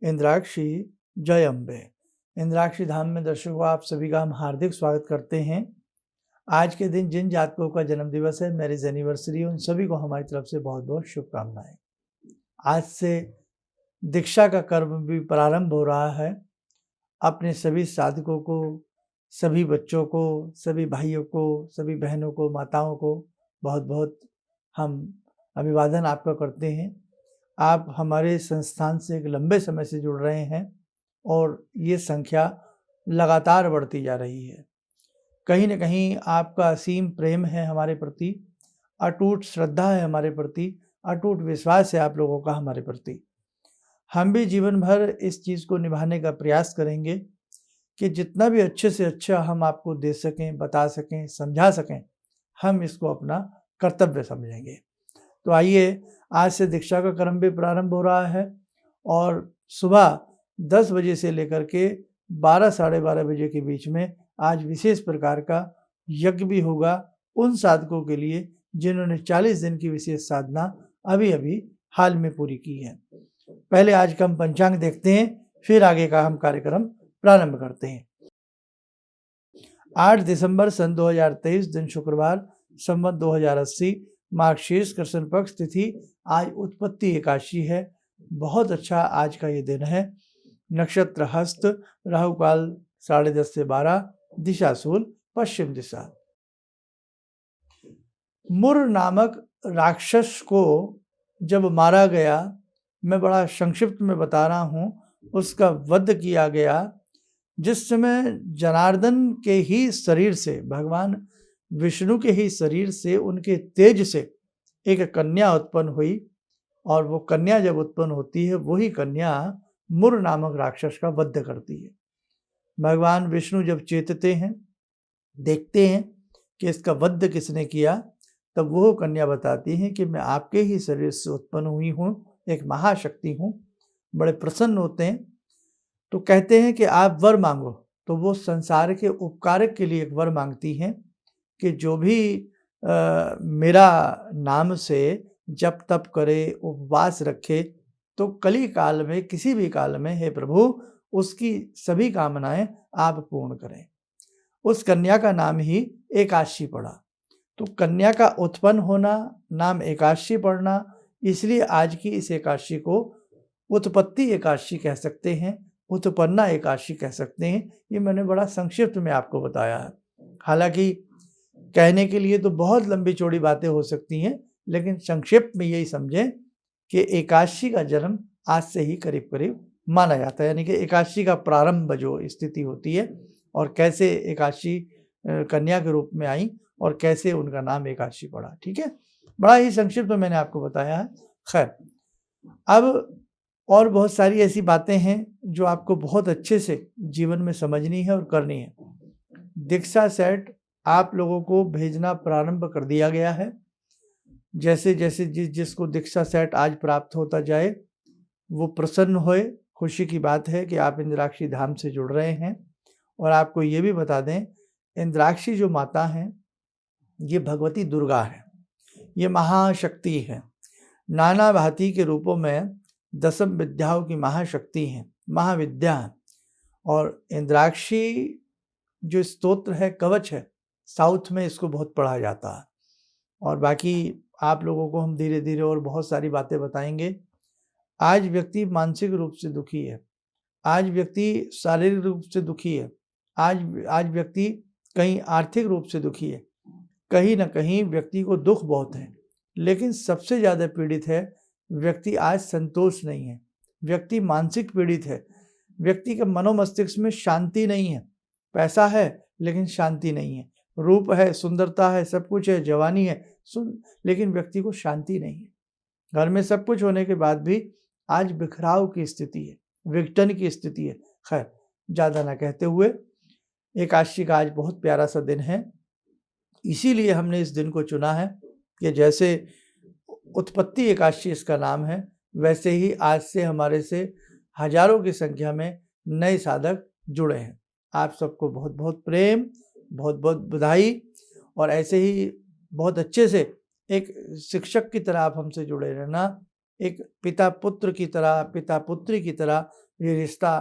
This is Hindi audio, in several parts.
इंद्राक्षी जय अम्बे। इंद्राक्षी धाम में दर्शकों आप सभी का हम हार्दिक स्वागत करते हैं। आज के दिन जिन जातकों का जन्म दिवस है, मैरिज एनिवर्सरी, उन सभी को हमारी तरफ से बहुत बहुत शुभकामनाएं। आज से दीक्षा का कर्म भी प्रारंभ हो रहा है। अपने सभी साधकों को, सभी बच्चों को, सभी भाइयों को, सभी बहनों को, माताओं को बहुत बहुत हम अभिवादन आपका करते हैं। आप हमारे संस्थान से एक लंबे समय से जुड़ रहे हैं और ये संख्या लगातार बढ़ती जा रही है। कहीं न कहीं आपका असीम प्रेम है हमारे प्रति, अटूट श्रद्धा है हमारे प्रति, अटूट विश्वास है आप लोगों का हमारे प्रति। हम भी जीवन भर इस चीज़ को निभाने का प्रयास करेंगे कि जितना भी अच्छे से अच्छा हम आपको दे सकें, बता सकें, समझा सकें, हम इसको अपना कर्तव्य समझेंगे। तो आइए, आज से दीक्षा का क्रम भी प्रारंभ हो रहा है और सुबह 10 बजे से लेकर के 12 साढ़े 12 बजे के बीच में आज विशेष प्रकार का यज्ञ भी होगा उन साधकों के लिए जिन्होंने 40 दिन की विशेष साधना अभी हाल में पूरी की है। पहले आज का हम पंचांग देखते हैं, फिर आगे का हम कार्यक्रम प्रारंभ करते हैं। 8 दिसंबर सन 2023 दिन शुक्रवार, संवत 2080, मार्गशीर्ष कृष्ण पक्ष तिथि आज उत्पत्ति एकादशी है। बहुत अच्छा आज का ये दिन है। नक्षत्र हस्त, राहु काल 10:30 से 12, दिशा शूल पश्चिम दिशा। मुर नामक राक्षस को जब मारा गया, मैं बड़ा संक्षिप्त में बता रहा हूँ, उसका वध किया गया जिस समय जनार्दन के ही शरीर से, भगवान विष्णु के ही शरीर से, उनके तेज से एक कन्या उत्पन्न हुई और वो कन्या जब उत्पन्न होती है, वही कन्या मुर नामक राक्षस का वध करती है। भगवान विष्णु जब चेतते हैं, देखते हैं कि इसका वध किसने किया, तब वो कन्या बताती है कि मैं आपके ही शरीर से उत्पन्न हुई हूँ, एक महाशक्ति हूँ। बड़े प्रसन्न होते हैं, तो कहते हैं कि आप वर मांगो। तो वो संसार के उपकारक के लिए एक वर मांगती हैं कि जो भी मेरा नाम से जप तप करे, उपवास रखे, तो कली काल में, किसी भी काल में, हे प्रभु, उसकी सभी कामनाएं आप पूर्ण करें। उस कन्या का नाम ही एकादशी पड़ा। तो कन्या का उत्पन्न होना, नाम एकादशी पड़ना, इसलिए आज की इस एकादशी को उत्पत्ति एकादशी कह सकते हैं, उत्पन्ना एकादशी कह सकते हैं। ये मैंने बड़ा संक्षिप्त में आपको बताया है। हालांकि कहने के लिए तो बहुत लंबी चौड़ी बातें हो सकती हैं, लेकिन संक्षिप्त में यही समझें कि एकादशी का जन्म आज से ही करीब करीब माना जाता है, यानी कि एकादशी का प्रारंभ जो स्थिति होती है और कैसे एकादशी कन्या के रूप में आई और कैसे उनका नाम एकादशी पड़ा। ठीक है, बड़ा ही संक्षिप्त में मैंने आपको बताया है। खैर, अब और बहुत सारी ऐसी बातें हैं जो आपको बहुत अच्छे से जीवन में समझनी है और करनी है। दीक्षा सेट आप लोगों को भेजना प्रारंभ कर दिया गया है। जैसे जैसे जिसको दीक्षा सेट आज प्राप्त होता जाए वो प्रसन्न होए। खुशी की बात है कि आप इंद्राक्षी धाम से जुड़ रहे हैं। और आपको ये भी बता दें, इंद्राक्षी जो माता हैं, ये भगवती दुर्गा है, ये महाशक्ति है। नाना भांति के रूपों में 10 विद्याओं की महाशक्ति हैं, महाविद्या है। और इंद्राक्षी जो स्तोत्र है, कवच है, साउथ में इसको बहुत पढ़ा जाता है। और बाकी आप लोगों को हम धीरे धीरे और बहुत सारी बातें बताएंगे। आज व्यक्ति मानसिक रूप से दुखी है, आज व्यक्ति शारीरिक रूप से दुखी है, आज व्यक्ति कहीं आर्थिक रूप से दुखी है, कहीं ना कहीं व्यक्ति को दुख बहुत है। लेकिन सबसे ज़्यादा पीड़ित है व्यक्ति, आज संतोष नहीं है, व्यक्ति मानसिक पीड़ित है, व्यक्ति के मनोमस्तिष्क में शांति नहीं है। पैसा है लेकिन शांति नहीं है, रूप है, सुंदरता है, सब कुछ है, जवानी है, लेकिन व्यक्ति को शांति नहीं है। घर में सब कुछ होने के बाद भी आज बिखराव की स्थिति है, विघटन की स्थिति है। खैर, ज़्यादा ना कहते हुए, एकादशी का आज बहुत प्यारा सा दिन है। इसीलिए हमने इस दिन को चुना है कि जैसे उत्पत्ति एकादशी इसका नाम है, वैसे ही आज से हमारे से हजारों की संख्या में नए साधक जुड़े हैं। आप सबको बहुत बहुत प्रेम, बहुत बहुत बधाई। और ऐसे ही बहुत अच्छे से एक शिक्षक की तरह आप हमसे जुड़े रहना, एक पिता पुत्र की तरह, पिता पुत्री की तरह ये रिश्ता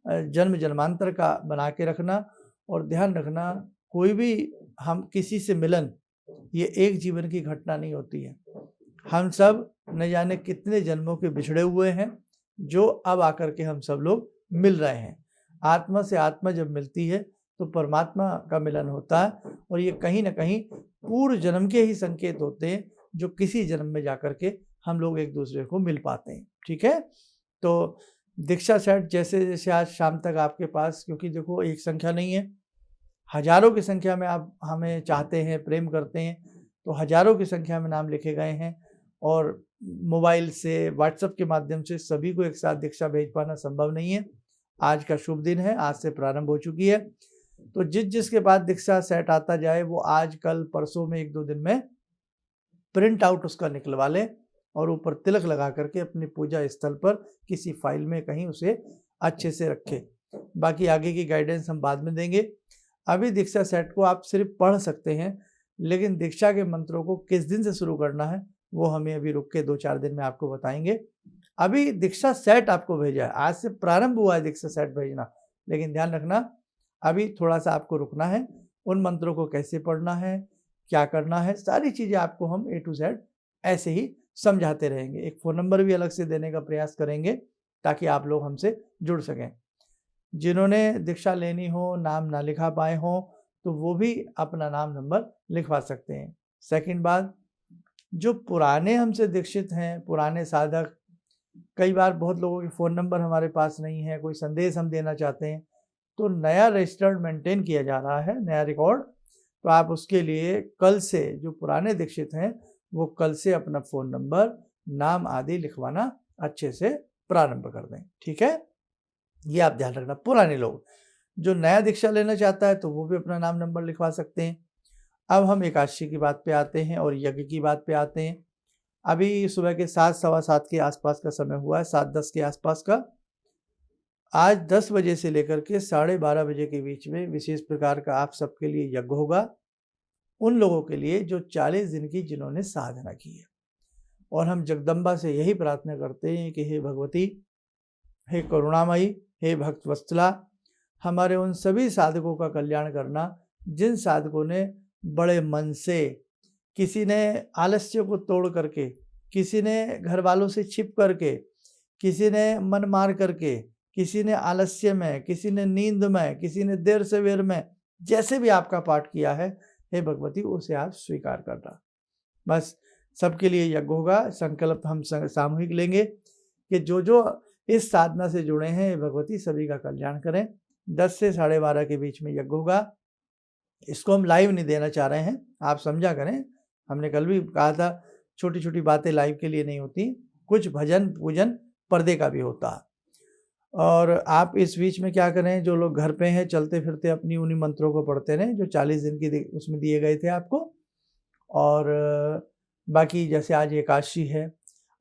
जन्म जन्मांतर का बना के रखना। और ध्यान रखना, कोई भी हम किसी से मिलन, ये एक जीवन की घटना नहीं होती है। हम सब न जाने कितने जन्मों के बिछड़े हुए हैं, जो अब आकर के हम सब लोग मिल रहे हैं। आत्मा से आत्मा जब मिलती है तो परमात्मा का मिलन होता है, और ये कहीं ना कहीं पूर्व जन्म के ही संकेत होते हैं, जो किसी जन्म में जाकर के हम लोग एक दूसरे को मिल पाते हैं। ठीक है, तो दीक्षा सेट जैसे जैसे आज शाम तक आपके पास, क्योंकि देखो एक संख्या नहीं है, हजारों की संख्या में आप हमें चाहते हैं, प्रेम करते हैं, तो हजारों की संख्या में नाम लिखे गए हैं, और मोबाइल से, व्हाट्सएप के माध्यम से सभी को एक साथ दीक्षा भेज पाना संभव नहीं है। आज का शुभ दिन है, आज से प्रारंभ हो चुकी है, तो जिसके पास दीक्षा सेट आता जाए वो आज कल परसों में 1-2 दिन में प्रिंट आउट उसका निकलवा ले, और ऊपर तिलक लगा करके अपनी पूजा स्थल पर किसी फाइल में कहीं उसे अच्छे से रखे। बाकी आगे की गाइडेंस हम बाद में देंगे। अभी दीक्षा सेट को आप सिर्फ पढ़ सकते हैं, लेकिन दीक्षा के मंत्रों को किस दिन से शुरू करना है वो हमें अभी रुक के 2-4 दिन में आपको बताएंगे। अभी दीक्षा सेट आपको भेजा है, आज से प्रारंभ हुआ है दीक्षा सेट भेजना, लेकिन ध्यान रखना अभी थोड़ा सा आपको रुकना है। उन मंत्रों को कैसे पढ़ना है, क्या करना है, सारी चीज़ें आपको हम A to Z ऐसे ही समझाते रहेंगे। एक फ़ोन नंबर भी अलग से देने का प्रयास करेंगे ताकि आप लोग हमसे जुड़ सकें। जिन्होंने दीक्षा लेनी हो, नाम ना लिखा पाए हों, तो वो भी अपना नाम नंबर लिखवा सकते हैं। सेकंड बात, जो पुराने हमसे दीक्षित हैं, पुराने साधक, कई बार बहुत लोगों के फ़ोन नंबर हमारे पास नहीं है, कोई संदेश हम देना चाहते हैं, तो नया रजिस्टर्ड मेंटेन किया जा रहा है, नया रिकॉर्ड। तो आप उसके लिए कल से, जो पुराने दीक्षित हैं वो कल से अपना फ़ोन नंबर, नाम आदि लिखवाना अच्छे से प्रारंभ कर दें। ठीक है, ये आप ध्यान रखना। पुराने लोग, जो नया दीक्षा लेना चाहता है तो वो भी अपना नाम नंबर लिखवा सकते हैं। अब हम एकादशी की बात पे आते हैं और यज्ञ की बात पे आते हैं। अभी सुबह के 7, सवा 7 के आसपास का समय हुआ है, 7:10 के आसपास का। आज 10 बजे से लेकर के 12:30 बजे के बीच में विशेष प्रकार का आप सबके लिए यज्ञ होगा, उन लोगों के लिए जो 40 दिन की जिन्होंने साधना की है। और हम जगदम्बा से यही प्रार्थना करते हैं कि हे भगवती, हे करुणामयी, हे भक्त वत्सला, हमारे उन सभी साधकों का कल्याण करना जिन साधकों ने बड़े मन से, किसी ने आलस्य को तोड़ करके, किसी ने घर वालों से छिप करके, किसी ने मन मार करके, किसी ने आलस्य में, किसी ने नींद में, किसी ने देर सवेर में, जैसे भी आपका पाठ किया है, हे भगवती उसे आप स्वीकार करना। बस सबके लिए यज्ञ होगा। संकल्प हम सामूहिक लेंगे कि जो जो इस साधना से जुड़े हैं, हे भगवती सभी का कल्याण करें। 10 से 12:30 के बीच में यज्ञ होगा। इसको हम लाइव नहीं देना चाह रहे हैं, आप समझा करें। हमने कल भी कहा था, छोटी छोटी बातें लाइव के लिए नहीं होती, कुछ भजन पूजन पर्दे का भी होता है। और आप इस बीच में क्या करें, जो लोग घर पे हैं चलते फिरते अपनी उन्हीं मंत्रों को पढ़ते रहें जो 40 दिन की उसमें दिए गए थे आपको। और बाकी जैसे आज एकादशी है,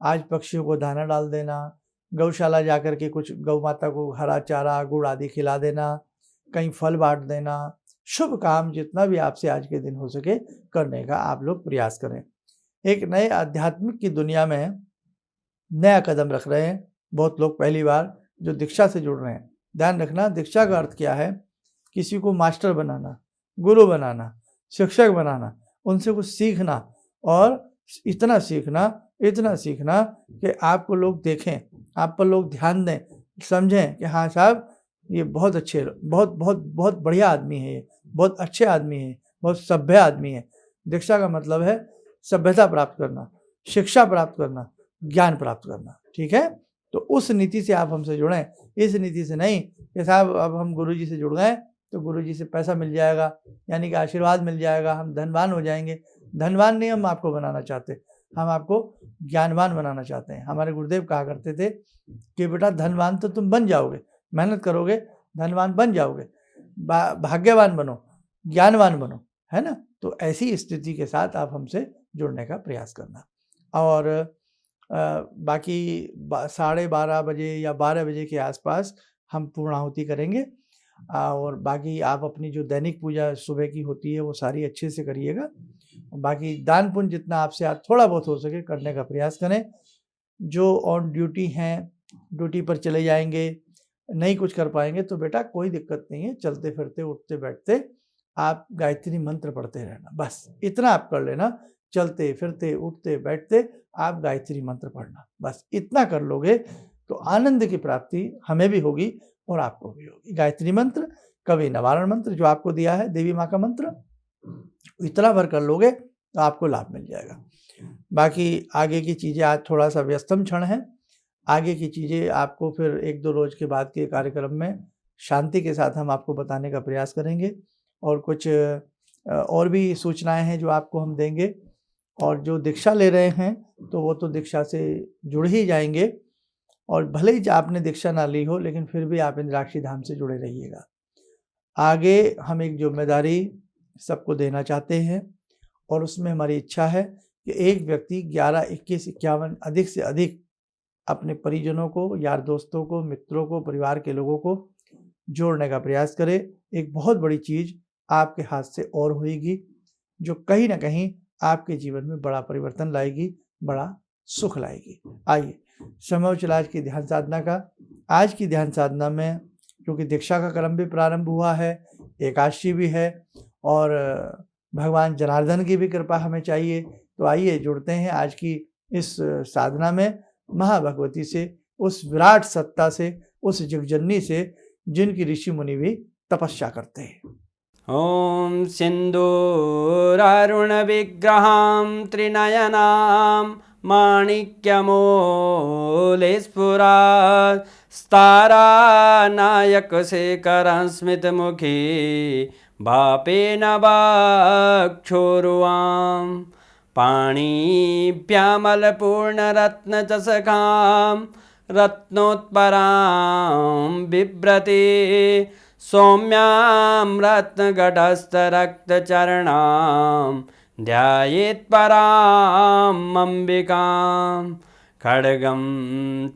आज पक्षियों को दाना डाल देना, गौशाला जाकर के कुछ गौ माता को हरा चारा गुड़ आदि खिला देना, कहीं फल बांट देना, शुभ काम जितना भी आपसे आज के दिन हो सके करने का आप लोग प्रयास करें। एक नए आध्यात्मिक की दुनिया में नया कदम रख रहे हैं बहुत लोग, पहली बार जो दीक्षा से जुड़ रहे हैं। ध्यान रखना, दीक्षा का अर्थ क्या है, किसी को मास्टर बनाना, गुरु बनाना, शिक्षक बनाना, उनसे कुछ सीखना, और इतना सीखना कि आपको लोग देखें, आप पर लोग ध्यान दें, समझें कि हाँ साहब ये बहुत अच्छे, बहुत बढ़िया आदमी है, ये बहुत अच्छे आदमी है, बहुत सभ्य आदमी है। दीक्षा का मतलब है सभ्यता प्राप्त करना, शिक्षा प्राप्त करना, ज्ञान प्राप्त करना। ठीक है, तो उस नीति से आप हमसे जुड़ें, इस नीति से नहीं कि साहब अब हम गुरुजी से जुड़ गए तो गुरुजी से पैसा मिल जाएगा, यानी कि आशीर्वाद मिल जाएगा, हम धनवान हो जाएंगे। धनवान नहीं हम आपको बनाना चाहते, हम आपको ज्ञानवान बनाना चाहते हैं। हमारे गुरुदेव कहा करते थे कि बेटा धनवान तो तुम बन जाओगे, मेहनत करोगे धनवान बन जाओगे, भाग्यवान बनो, ज्ञानवान बनो, है ना। तो ऐसी स्थिति के साथ आप हमसे जुड़ने का प्रयास करना। और बाकी 12:30 बजे या 12 बजे के आसपास हम पूर्णाहुति करेंगे। और बाकी आप अपनी जो दैनिक पूजा सुबह की होती है वो सारी अच्छे से करिएगा। बाकी दान पुण्य जितना आपसे आज थोड़ा बहुत हो सके करने का प्रयास करें। जो ऑन ड्यूटी हैं ड्यूटी पर चले जाएंगे, नहीं कुछ कर पाएंगे तो बेटा कोई दिक्कत नहीं है, चलते फिरते उठते बैठते आप गायत्री मंत्र पढ़ते रहना, बस इतना आप कर लेना। चलते फिरते उठते बैठते आप गायत्री मंत्र पढ़ना, बस इतना कर लोगे तो आनंद की प्राप्ति हमें भी होगी और आपको भी होगी। गायत्री मंत्र, कवि नवारण मंत्र जो आपको दिया है देवी माँ का मंत्र, इतना भर कर लोगे तो आपको लाभ मिल जाएगा। बाकी आगे की चीज़ें आज थोड़ा सा व्यस्तम क्षण है, आगे की चीज़ें आपको फिर 1-2 रोज के बाद के कार्यक्रम में शांति के साथ हम आपको बताने का प्रयास करेंगे। और कुछ और भी सूचनाएं हैं जो आपको हम देंगे। और जो दीक्षा ले रहे हैं तो वो तो दीक्षा से जुड़ ही जाएंगे, और भले ही आपने दीक्षा ना ली हो लेकिन फिर भी आप इंद्राक्षी धाम से जुड़े रहिएगा। आगे हम एक जिम्मेदारी सबको देना चाहते हैं और उसमें हमारी इच्छा है कि एक व्यक्ति 11, 21, 51 अधिक से अधिक अपने परिजनों को, यार दोस्तों को, मित्रों को, परिवार के लोगों को जोड़ने का प्रयास करे। एक बहुत बड़ी चीज़ आपके हाथ से और होगी जो कहीं ना कहीं आपके जीवन में बड़ा परिवर्तन लाएगी, बड़ा सुख लाएगी। आइए समय हो चला आज की ध्यान साधना का। आज की ध्यान साधना में क्योंकि दीक्षा का क्रम भी प्रारंभ हुआ है, एकादशी भी है और भगवान जनार्दन की भी कृपा हमें चाहिए, तो आइए जुड़ते हैं आज की इस साधना में महाभगवती से, उस विराट सत्ता से, उस जगजननी से जिनकी ऋषि मुनि भी तपस्या करते हैं। ॐ सिन्दूरारुणविग्रहां त्रिनयनां माणिक्यमौलिस्फुरात् स्तारानायकशेखरं स्मितमुखी भापेन वक्षोरुवां पाणिभ्यामलपूर्णरत्नचषकां रत्नोत्परां बिभ्रति सौम्यां रत्नघटस्थरक्तचरणां ध्यायेत् पराम् अम्बिकां खड्गं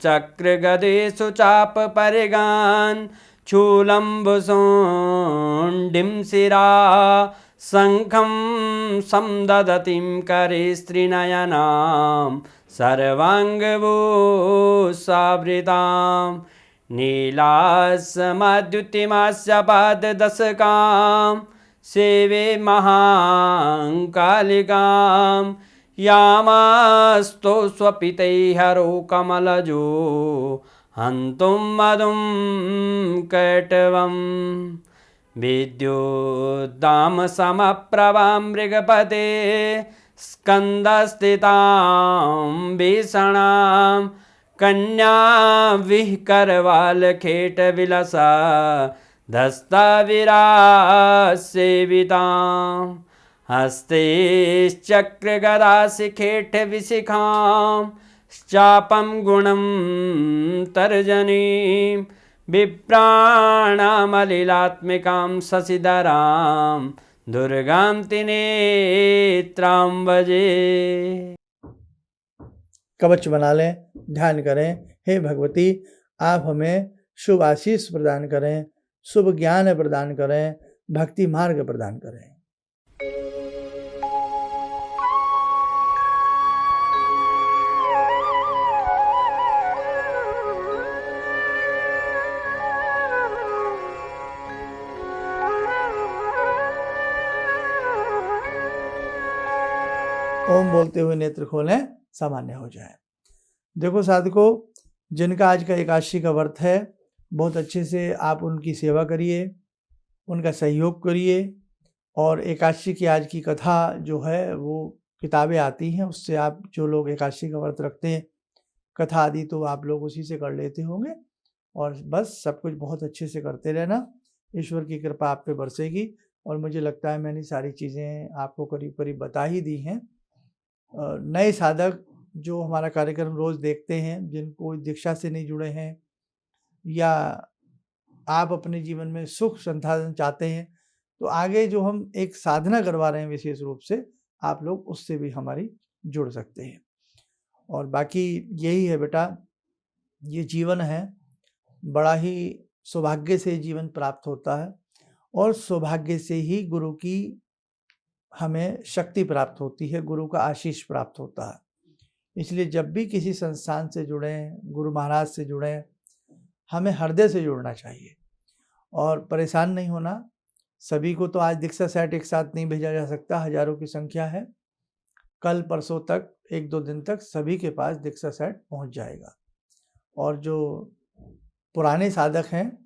चक्रगदेषु चापपरिगान् शूलम्बुशोण्डिं शिरा शङ्खं समदधतीं करे स्त्रीनयनां सर्वाङ्गभूषावृतां नीलासमद्युतिमास्य पाददशकां सेवे महाकालिकां यामास्तो स्वपितैहरो कमलजो हन्तुं मधुं कैटवम् विद्युद्दामसमप्रभां मृगपते स्कन्दस्थितां भीषणां कन्या विहकरवालखेटविलसा धस्ताविरासेवितां हस्ते चक्रगदाशिखेटविशिखां चापं गुणं तर्जनीं विप्राणामलिलात्मिकां शशिधरां दुर्गां त्रिनेत्रां भजे। कवच बना लें, ध्यान करें। हे भगवती, आप हमें शुभ आशीष प्रदान करें, शुभ ज्ञान प्रदान करें, भक्ति मार्ग प्रदान करें। ओम बोलते हुए नेत्र खोलें, सामान्य हो जाए। देखो साधकों, जिनका आज का एकादशी का व्रत है, बहुत अच्छे से आप उनकी सेवा करिए, उनका सहयोग करिए। और एकादशी की आज की कथा जो है वो किताबें आती हैं, उससे आप जो लोग एकादशी का व्रत रखते हैं, कथा आदि तो आप लोग उसी से कर लेते होंगे। और बस सब कुछ बहुत अच्छे से करते रहना, ईश्वर की कृपा आप पे बरसेगी। और मुझे लगता है मैंने सारी चीज़ें आपको करीब करीब बता ही दी हैं। नए साधक जो हमारा कार्यक्रम रोज़ देखते हैं, जिनको दीक्षा से नहीं जुड़े हैं, या आप अपने जीवन में सुख संसाधन चाहते हैं, तो आगे जो हम एक साधना करवा रहे हैं विशेष रूप से, आप लोग उससे भी हमारी जुड़ सकते हैं। और बाकी यही है बेटा, ये जीवन है, बड़ा ही सौभाग्य से जीवन प्राप्त होता है और सौभाग्य से ही गुरु की हमें शक्ति प्राप्त होती है, गुरु का आशीष प्राप्त होता है। इसलिए जब भी किसी संस्थान से जुड़ें, गुरु महाराज से जुड़ें, हमें हृदय से जुड़ना चाहिए और परेशान नहीं होना। सभी को तो आज दीक्षा सेट एक साथ नहीं भेजा जा सकता, हजारों की संख्या है। कल परसों तक, 1-2 दिन तक सभी के पास दीक्षा सेट पहुंच जाएगा। और जो पुराने साधक हैं,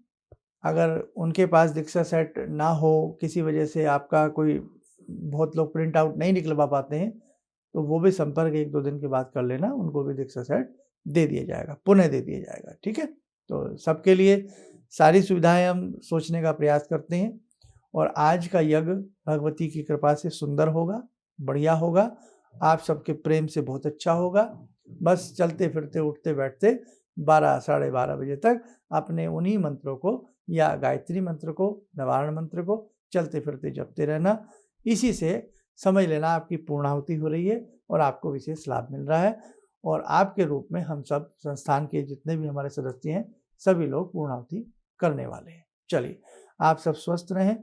अगर उनके पास दीक्षा सेट ना हो, किसी वजह से आपका कोई, बहुत लोग प्रिंट आउट नहीं निकलवा पाते हैं, तो वो भी संपर्क 1-2 दिन के बाद कर लेना, उनको भी दीक्षा सेट दे दिया जाएगा, पुनः दे दिया जाएगा। ठीक है, तो सबके लिए सारी सुविधाएं हम सोचने का प्रयास करते हैं। और आज का यज्ञ भगवती की कृपा से सुंदर होगा, बढ़िया होगा, आप सबके प्रेम से बहुत अच्छा होगा। बस चलते फिरते उठते बैठते 12 साढ़े 12 बजे तक अपने उन्हीं मंत्रों को या गायत्री मंत्र को, निवारण मंत्र को चलते फिरते जपते रहना। इसी से समझ लेना आपकी पूर्णाहुति हो रही है और आपको विशेष लाभ मिल रहा है। और आपके रूप में हम सब संस्थान के जितने भी हमारे सदस्य हैं, सभी लोग पूर्णाहुति करने वाले हैं। चलिए, आप सब स्वस्थ रहें,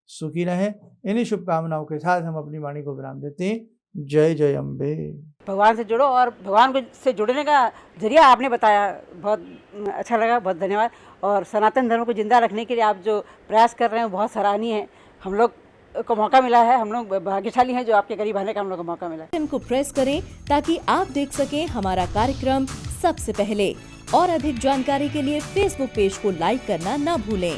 सुखी रहें। इन्हीं शुभकामनाओं के साथ हम अपनी वाणी को विराम देते हैं। जय जय अम्बे। भगवान से जुड़ो, और भगवान से जुड़ने का जरिया आपने बताया, बहुत अच्छा लगा, बहुत धन्यवाद। और सनातन धर्म को जिंदा रखने के लिए आप जो प्रयास कर रहे हैं वो बहुत सराहनीय है। हम लोग को मौका मिला है, हम लोग भाग्यशाली हैं जो आपके करीब आने का हम लोग को मौका मिला। इनको प्रेस करें ताकि आप देख सकें हमारा कार्यक्रम सबसे पहले। और अधिक जानकारी के लिए फेसबुक पेज को लाइक करना ना भूलें।